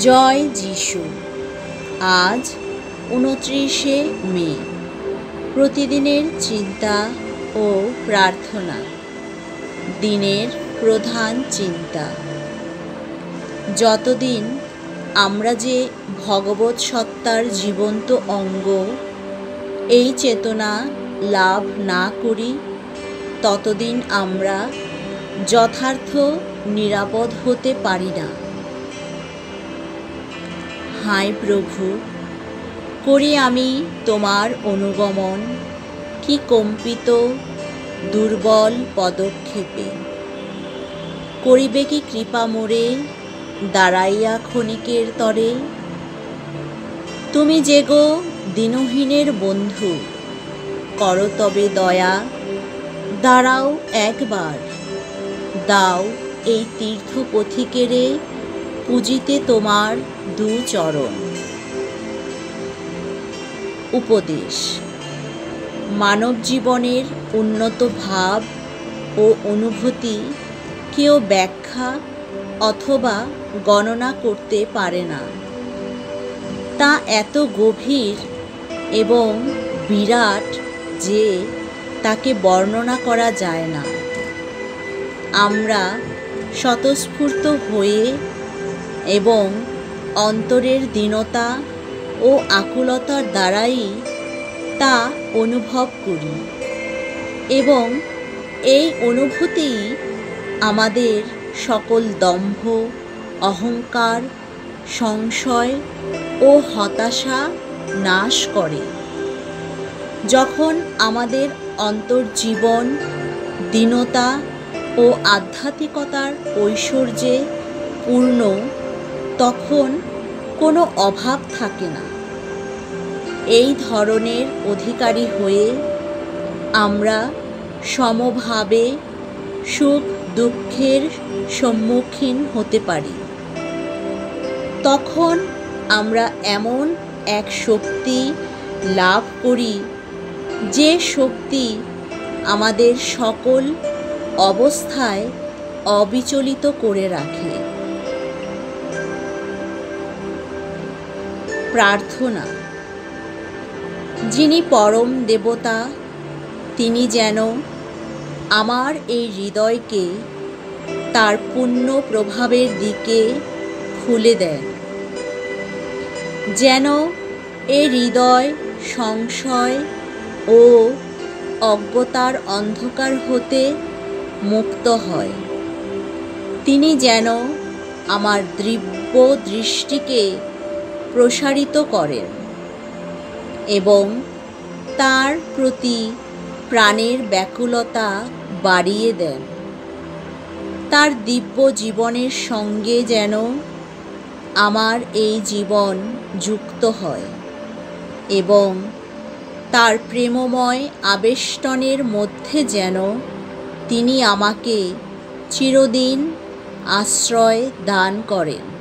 জয় যিশু। আজ 29শে মে। প্রতিদিনের চিন্তা ও প্রার্থনা। দিনের প্রধান চিন্তা। যতদিন আমরা যে ভগবৎ সত্তার জীবন্ত অঙ্গ, এই চেতনা লাভ না করি, ততদিন আমরা যথার্থ নিরাপদ হতে পারি না। হায় প্রভু, করি আমি তোমার অনুগমন, কি কম্পিত দুর্বল পদক্ষেপে। করিবে কি কৃপা মোরে দাঁড়াইয়া ক্ষণিকের তরে। তুমি যে গো দীনহীনের বন্ধু, করো তবে দয়া, দাঁড়াও একবার, দাও এই তীর্থ পথিকেরে পূজিতে তোমার দু চরণ। উপদেশ। মানব জীবনের উন্নত ভাব ও অনুভূতি কেউ ব্যাখ্যা অথবা গণনা করতে পারে না। তা এত গভীর এবং বিরাট যে তাকে বর্ণনা করা যায় না। আমরা স্বতঃস্ফূর্ত হয়ে এবং অন্তরের দীনতা ও আকুলতার দ্বারাই তা অনুভব করি, এবং এই অনুভূতিই আমাদের সকল দম্ভ, অহংকার, সংশয় ও হতাশা নাশ করে। যখন আমাদের অন্তর্জীবন দীনতা ও আধ্যাত্মিকতার ঐশ্বর্যে পূর্ণ, তখন কোনো অভাব থাকে না। এই ধরনের অধিকারী হয়ে আমরা সমভাবে সুখ দুঃখের সম্মুখীন হতে পারি। তখন আমরা এমন এক শক্তি লাভ করি, যে শক্তি আমাদের সকল অবস্থায় অবিচলিত করে রাখে। প্রার্থনা। যিনি পরম দেবতা, তিনি যেন আমার এই হৃদয়কে তার পুণ্য প্রভাবের দিকে খুলে দেন, যেন এ হৃদয় সংশয় ও অজ্ঞতার অন্ধকার হতে মুক্ত হয়। তিনি যেন আমার দিব্য দৃষ্টিকে প্রসারিত করেন এবং তার প্রতি প্রাণের ব্যাকুলতা বাড়িয়ে দেন। তার দিব্য জীবনের সঙ্গে যেন আমার এই জীবন যুক্ত হয় এবং তার প্রেমময় আবেষ্টনের মধ্যে যেন তিনি আমাকে চিরদিন আশ্রয় দান করেন।